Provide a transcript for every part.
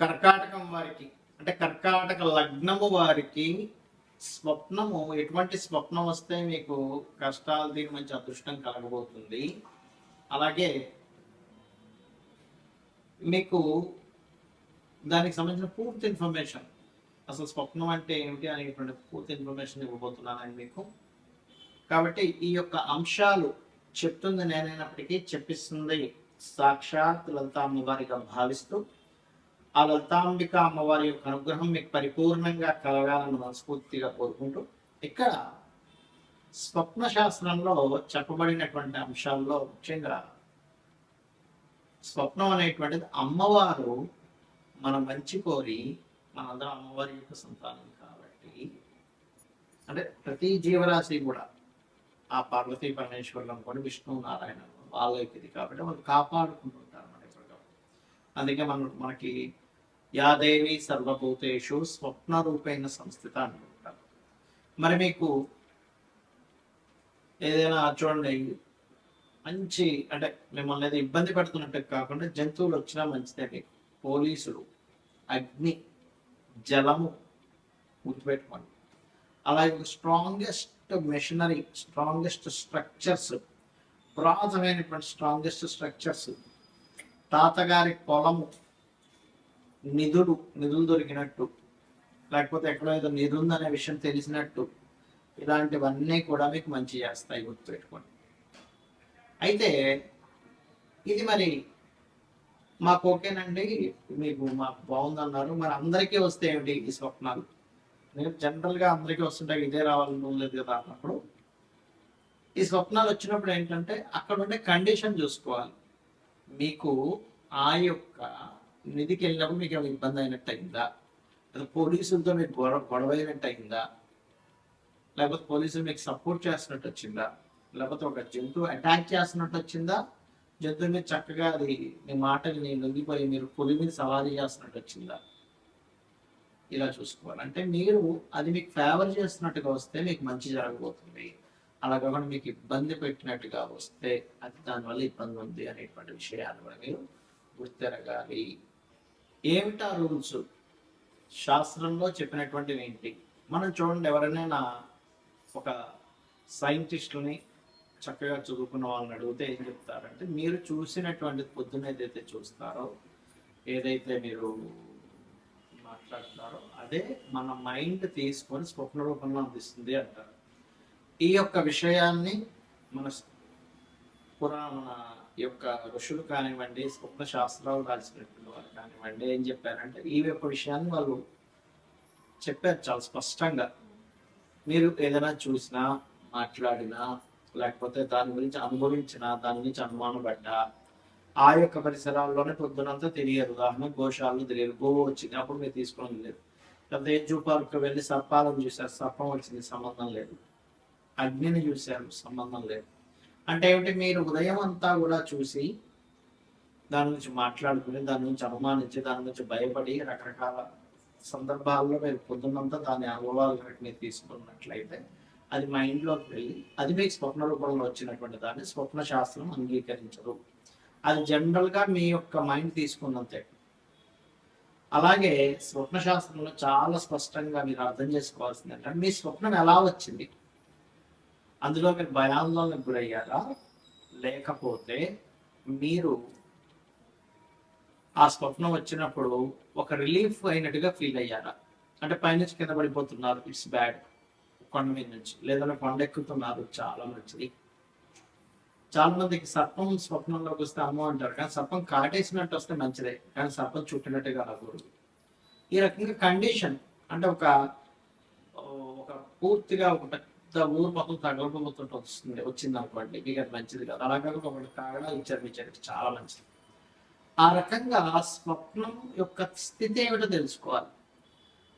కర్కాటకం వారికి అంటే కర్కాటక లగ్నము వారికి స్వప్నము ఎటువంటి స్వప్నం వస్తే మీకు కష్టాలు దీని మంచి అదృష్టం కలగబోతుంది. అలాగే మీకు దానికి సంబంధించిన పూర్తి ఇన్ఫర్మేషన్, అసలు స్వప్నం అంటే ఏమిటి అనేటువంటి పూర్తి ఇన్ఫర్మేషన్ ఇవ్వబోతున్నాను మీకు. కాబట్టి ఈ యొక్క అంశాలు చెప్తుంది నేనైనప్పటికీ చెప్పిస్తుంది సాక్షాత్ లలిత అమ్మవారిగా భావిస్తూ, ఆ లలితాంబిక అమ్మవారి యొక్క అనుగ్రహం మీకు పరిపూర్ణంగా కలగాలని మనస్ఫూర్తిగా కోరుకుంటూ, ఇక్కడ స్వప్న శాస్త్రంలో చెప్పబడినటువంటి అంశాల్లో ముఖ్యంగా స్వప్నం అనేటువంటిది అమ్మవారు మన మంచి కోరి, మనందరం అమ్మవారి యొక్క సంతానం కాబట్టి, అంటే ప్రతి జీవరాశి కూడా ఆ పార్వతీ పరమేశ్వరులను కూడా విష్ణు నారాయణ వాళ్ళకి ఇది కాబట్టి వాళ్ళు కాపాడుకుంటుంటారు మన ఎప్పటికప్పుడు. అందుకే మనకి యాదేవి సర్వభూతేషు స్వప్న రూపేణ సంస్థిత అంటుంటారు. మరి మీకు ఏదైనా చూడండి, మంచి అంటే మిమ్మల్ని ఏదో ఇబ్బంది పడుతున్నట్టు కాకుండా జంతువులు వచ్చినా మంచిదే మీకు. పోలీసులు, అగ్ని, జలము గుర్తుపెట్టుకోండి. అలాగే స్ట్రాంగెస్ట్ మెషినరీ, స్ట్రాంగెస్ట్ స్ట్రక్చర్స్, పురాతనమైనటువంటి స్ట్రాంగెస్ట్ స్ట్రక్చర్స్, తాతగారి పొలము, నిధులు దొరికినట్టు, లేకపోతే ఎక్కడో ఏదో నిధి ఉందనే విషయం తెలిసినట్టు, ఇలాంటివన్నీ కూడా మీకు మంచి చేస్తాయి, గుర్తుపెట్టుకోండి. అయితే ఇది మరి మాకు ఓకేనండి, మీకు మాకు బాగుందన్నారు, మరి అందరికీ వస్తే ఏమిటి ఈ స్వప్నాలు? నేను జనరల్గా అందరికీ వస్తుంటాయి, ఇదే రావాలని లేదు కదా అన్నప్పుడు, ఈ స్వప్నాలు వచ్చినప్పుడు ఏంటంటే అక్కడ ఉండే కండిషన్ చూసుకోవాలి. మీకు ఆ యొక్క నిధికి వెళ్ళినప్పుడు మీకు ఏమైనా ఇబ్బంది అయినట్టు అయిందా, లేదా పోలీసులతో మీకు గొడవ అయినట్టు అయిందా, లేకపోతే పోలీసులు మీకు సపోర్ట్ చేస్తున్నట్టు వచ్చిందా, లేకపోతే ఒక జంతువు అటాక్ చేస్తున్నట్టు వచ్చిందా, జంతువు మీద చక్కగా అది మీ మాటని లొంగిపోయి మీరు పులి మీద సవారీ చేస్తున్నట్టు వచ్చిందా, ఇలా చూసుకోవాలి. అంటే మీరు అది మీకు ఫేవర్ చేస్తున్నట్టుగా వస్తే మీకు మంచి జరగబోతుంది, అలా కాకుండా మీకు ఇబ్బంది పెట్టినట్టుగా వస్తే అది దానివల్ల ఇబ్బంది ఉంది అనేటువంటి విషయాలు కూడా మీరు గుర్తెరగాలి. ఏమిటా రూల్స్, శాస్త్రంలో చెప్పినటువంటివి ఏంటి? మనం చూడండి, ఎవరైనా ఒక సైంటిస్టుని చక్కగా చదువుకున్న వాళ్ళని అడిగితే ఏం చెప్తారంటే, మీరు చూసినటువంటి పొద్దున ఏదైతే చూస్తారో, ఏదైతే మీరు మాట్లాడుతున్నారో అదే మన మైండ్ తీసుకొని స్వప్న రూపంలో అందిస్తుంది అంటారు. ఈ యొక్క విషయాన్ని మన మన యొక్క ఋషులు కానివ్వండి, స్వప్న శాస్త్రాలు రాసినటువంటి వారు కానివ్వండి, ఏం చెప్పారంటే ఈ యొక్క విషయాన్ని వాళ్ళు చెప్పారు చాలా స్పష్టంగా. మీరు ఏదైనా చూసినా, మాట్లాడినా, లేకపోతే దాని గురించి అనుభవించినా, దాని గురించి అనుమానపడ్డా, ఆ యొక్క పరిసరాల్లోనే పొద్దునంతా తెలియరు. ఉదాహరణ గోశాలను తెలియదు, గోవు వచ్చింది అప్పుడు మీరు తీసుకోవడం లేదు. లేకపోతే జూ పార్క్ వెళ్ళి సర్పాలను చూశారు, సర్పం వచ్చింది, సంబంధం లేదు. అగ్నిని చూశారు, సంబంధం లేదు. అంటే ఏమిటి, మీరు ఉదయం అంతా కూడా చూసి దాని గురించి మాట్లాడుకుని, దాని గురించి అనుమానించి, దాని గురించి భయపడి, రకరకాల సందర్భాల్లో మీరు పొద్దున్నంతా దాని అనుభవాలు మీరు తీసుకున్నట్లయితే అది మైండ్లోకి వెళ్ళి అది మీకు స్వప్న రూపంలో వచ్చినటువంటి దాన్ని స్వప్న శాస్త్రం అంగీకరించదు. అది జనరల్గా మీ యొక్క మైండ్ తీసుకున్నంతే. అలాగే స్వప్న శాస్త్రంలో చాలా స్పష్టంగా మీరు అర్థం చేసుకోవాల్సింది అంటే మీ స్వప్నం ఎలా వచ్చింది, అందులో మీరు భయాందోళనకు గురయ్యారా, లేకపోతే మీరు ఆ స్వప్నం వచ్చినప్పుడు ఒక రిలీఫ్ అయినట్టుగా ఫీల్ అయ్యారా? అంటే పైనుంచి కింద పడిపోతున్నారు, ఇట్స్ బ్యాడ్, కొండ మీద నుంచి, లేదంటే కొండ ఎక్కుతున్నారు, చాలా మంచిది. చాలా మందికి సర్పం స్వప్నంలోకి వస్తే అమ్మ అంటారు, కానీ సర్పం కాటేసినట్టు వస్తే మంచిదే, కానీ సర్పం చుట్టినట్టుగా రాకూడదు. ఈ రకంగా కండిషన్ అంటే ఒక పూర్తిగా ఒక పెద్ద ఊరు మొత్తం తగలబోతుంటే వచ్చింది అనుకోండి, మీకు అది మంచిది కాదు. అలాగే ఒకటి కారణాలు ఇచ్చారు మీ చరిత్ర చాలా మంచిది. ఆ రకంగా స్వప్నం యొక్క స్థితి ఏమిటో తెలుసుకోవాలి.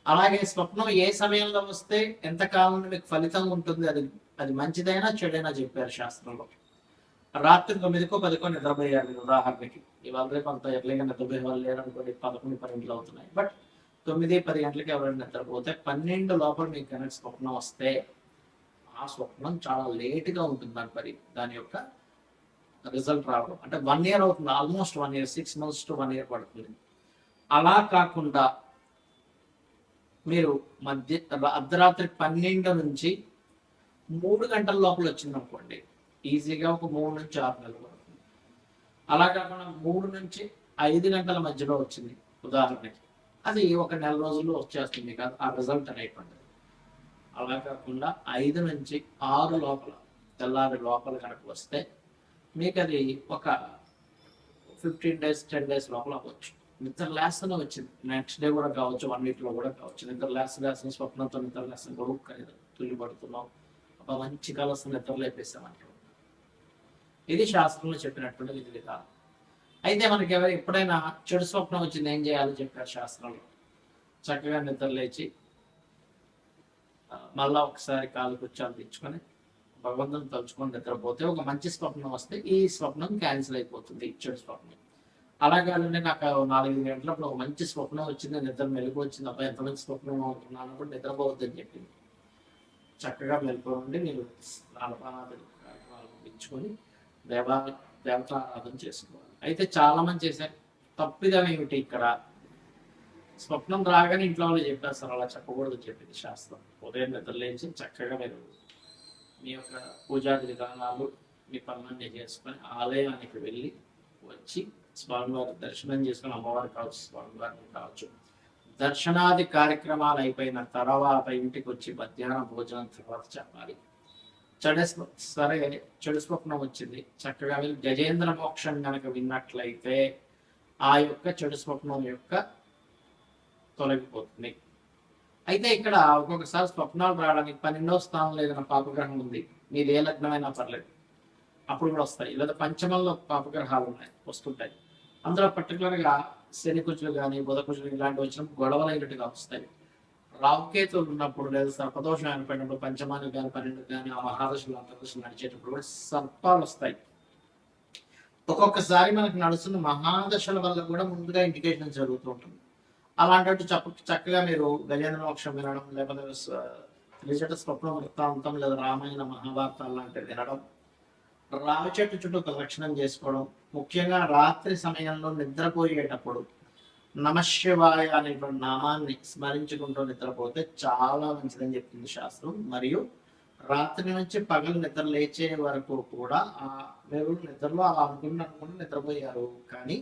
అలాగే స్వప్నం ఏ సమయంలో వస్తే ఎంతకాలం మీకు ఫలితం ఉంటుంది, అది మంచిదైనా చెడైనా చెప్పారు శాస్త్రంలో. రాత్రి 9కో 10కో నిద్రపోయారు మీరు, ఉదాహరణకి. ఇవాళ రేపు అంత ఎర్లీగా నిద్రపోయే వాళ్ళు లేరు అనుకోండి, 11, 12 అవుతున్నాయి. బట్ 9, 10 గంటలకి ఎవరైనా నిద్రపోతే 12 లోపల మీకు కనుక స్వప్నం వస్తే ఆ స్వప్నం చాలా లేటుగా ఉంటుంది దాని యొక్క రిజల్ట్ రావడం. అంటే 1 year అవుతుంది, almost 1 year, 6 months to 1 year పడుతుంది. అలా కాకుండా మీరు అర్ధరాత్రి 12 నుంచి 3 గంటల లోపల వచ్చింది అనుకోండి, ఈజీగా ఒక 3 నుంచి 6 నెలలు పడుతుంది. అలా కాకుండా 3 నుంచి 5 గంటల మధ్యలో వచ్చింది ఉదాహరణకి, అది ఒక నెల రోజుల్లో వచ్చేస్తుంది కాదు ఆ రిజల్ట్ అనేటువంటిది. అలా కాకుండా 5 నుంచి 6 లోపల, తెల్లారి లోపల కనుక వస్తే మీకు అది ఒక 15 days 10 days లోపల అవ్వచ్చు. నిద్ర లేస్తూనే వచ్చింది, నెక్స్ట్ డే కూడా కావచ్చు, 1 week లో కూడా కావచ్చు. నిద్ర లేస్తున్న స్వప్నంతో నిద్ర లేస్తున్న గొడుగు తుల్లి పడుతున్నాం, ఒక మంచి కలసం నిద్ర లేపేసామంటారు. ఇది శాస్త్రంలో చెప్పినటువంటి విధి విధానం. అయితే మనకి ఎప్పుడైనా చెడు స్వప్నం వచ్చింది ఏం చేయాలో చెప్పారు శాస్త్రంలో. చక్కగా నిద్ర లేచి మళ్ళా ఒకసారి కాలు కూర్చొని తెచ్చుకొని భగవంతుని తలుచుకొని నిద్రపోతే ఒక మంచి స్వప్నం వస్తే ఈ స్వప్నం క్యాన్సిల్ అయిపోతుంది, చెడు స్వప్నం. అలా కాదండి నాకు 4-5 గంటలప్పుడు ఒక మంచి స్వప్నం వచ్చింది, నిద్ర మెలుగు వచ్చింది, అబ్బాయి ఎంత మంచి స్వప్నం అవుతున్నాను కూడా నిద్రపోవద్దని చెప్పింది. చక్కగా మెలుకోండి, మీరు స్నానపానాలు కార్యక్రమాలు ముగించుకొని దేవతారాధన చేసుకోవాలి. అయితే చాలా మంది చేశారు. తప్పిదం ఏమిటి ఇక్కడ? స్వప్నం రాగానే ఇంట్లో వాళ్ళు చెప్పేస్తారు, అలా చెప్పకూడదు చెప్పింది శాస్త్రం. ఉదయం నిద్రలేచి చక్కగా మీరు మీ యొక్క పూజాది విధానాలు మీ పనులన్నీ చేసుకొని ఆలయానికి వెళ్ళి వచ్చి స్వామివారి దర్శనం చేసుకుని, అమ్మవారు కావచ్చు స్వామివారిని కావచ్చు, దర్శనాది కార్యక్రమాలు అయిపోయిన తర్వాత ఇంటికి వచ్చి మధ్యాహ్నం భోజనం తర్వాత చెప్పాలి. సరే చెడు స్వప్నం వచ్చింది, చక్కగా వెళ్ళి గజేంద్ర మోక్షం కనుక విన్నట్లయితే ఆ యొక్క చెడు స్వప్నం యొక్క తొలగిపోతుంది. అయితే ఇక్కడ ఒక్కొక్కసారి స్వప్నాలు రావడానికి 12వ స్థానంలో ఏదైనా పాపగ్రహం ఉంది, మీది ఏ లగ్నమైనా పర్లేదు, అప్పుడు కూడా వస్తాయి. లేదా పంచమంలో పాపగ్రహాలు ఉన్నాయి, వస్తుంటాయి. అందులో పర్టికులర్గా శని కుజులు కానీ బుధ కుజులు ఇలాంటివి వచ్చినప్పుడు గొడవలు అయినట్టుగా వస్తాయి. రావుకేతులు ఉన్నప్పుడు లేదా సర్పదోషం ఏర్పడినప్పుడు పంచమానికి కానీ 12 కానీ ఆ మహాదశలు అంతర్దశలు నడిచేటప్పుడు కూడా సర్పాలు వస్తాయి. ఒక్కొక్కసారి మనకు నడుస్తున్న మహాదశల వల్ల కూడా ముందుగా ఇండికేషన్ జరుగుతూ ఉంటుంది. అలాంటి చక్కగా మీరు గజేంద్ర మోక్షం వినడం, లేకపోతే స్వప్న వృత్తాంతం లేదా రామాయణ మహాభారతాలు లాంటివి వినడం, రావి చెట్టు చుట్టూ ప్రదక్షిణం చేసుకోవడం, ముఖ్యంగా రాత్రి సమయంలో నిద్రపోయేటప్పుడు నమశివాయ అనేటువంటి నామాన్ని స్మరించుకుంటూ నిద్రపోతే చాలా మంచిదని చెప్తుంది శాస్త్రం. మరియు రాత్రి నుంచి పగలు నిద్ర లేచే వరకు కూడా మీరు నిద్రలో అలా అనుకుంటూ నిద్రపోయారు, కానీ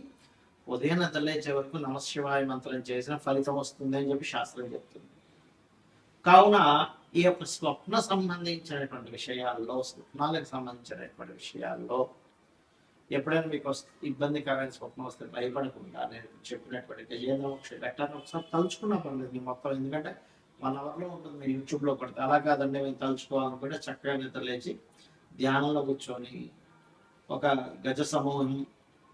ఉదయం నిద్ర లేచే వరకు నమశివాయ మంత్రం చేసిన ఫలితం వస్తుంది అని చెప్పి శాస్త్రం చెప్తుంది. కావున ఈ యొక్క స్వప్న సంబంధించినటువంటి విషయాల్లో, స్వప్నాలకు సంబంధించినటువంటి విషయాల్లో ఎప్పుడైనా మీకు ఇబ్బందికరమైన స్వప్నం వస్తే భయపడకుండా నేను చెప్పినటువంటి గజేంద్ర మోక్ష ఘట్టాన్ని ఒకసారి తలుచుకున్నా పర్లేదు మొత్తం. ఎందుకంటే 1 hourలో ఉంటుంది, మీరు యూట్యూబ్లో పడితే. అలా కాదండి మేము తలుచుకోవాలనుకుంటే చక్కగా నిద్ర లేచి ధ్యానంలో కూర్చొని ఒక గజ సమూహం,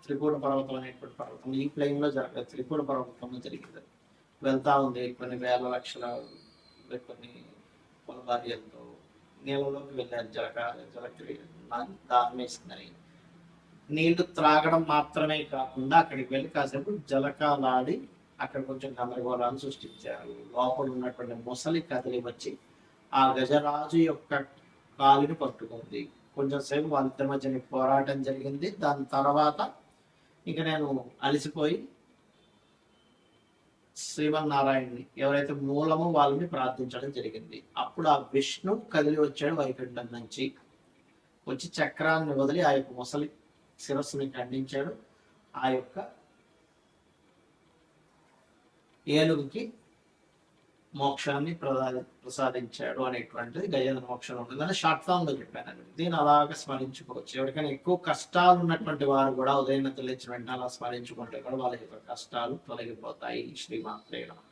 త్రికూట పర్వతం అనేటువంటి పర్వతం ఈ ప్లేన్లో జరగదు, త్రికూట పర్వతంలో జరిగింది, వెళ్తా ఉంది. కొన్ని వేల లక్షల కొన్ని పొలబార్యలతో నీళ్ళలోకి వెళ్ళారు, జలక్రియ దాహం వేసిందని. నీళ్లు త్రాగడం మాత్రమే కాకుండా అక్కడికి వెళ్ళి కాసేపు జలకాలాడి అక్కడ కొంచెం గందరగోళాన్ని సృష్టించారు. లోపల ఉన్నటువంటి ముసలి కదిలి వచ్చి ఆ గజరాజు యొక్క కాలుని పట్టుకుంది. కొంచెం సేపు వాళ్ళిద్దరి మధ్య పోరాటం జరిగింది. దాని తర్వాత ఇక నేను అలసిపోయి శ్రీమన్నారాయణని ఎవరైతే మూలమో వాళ్ళని ప్రార్థించడం జరిగింది. అప్పుడు ఆ విష్ణు కదిలి వచ్చాడు వైకుంఠం నుంచి, వచ్చి చక్రాన్ని వదిలి ఆ యొక్క ముసలి శిరస్సుని ఖండించాడు. ఆ యొక్క ఏనుగుకి మోక్షాన్ని ప్రసాదించాడు అనేటువంటిది గజేంద్ర మోక్షం ఉంటుంది. అని షార్ట్ ఫామ్ లో చెప్పాను. దీన్ని అలాగా స్మరించుకోవచ్చు. ఎవరికైనా ఎక్కువ కష్టాలు ఉన్నటువంటి వారు కూడా ఉదయం తెలియచిన వెంటనే అలా స్మరించుకుంటే కూడా వాళ్ళ యొక్క కష్టాలు తొలగిపోతాయి. శ్రీమాత్రే నమః.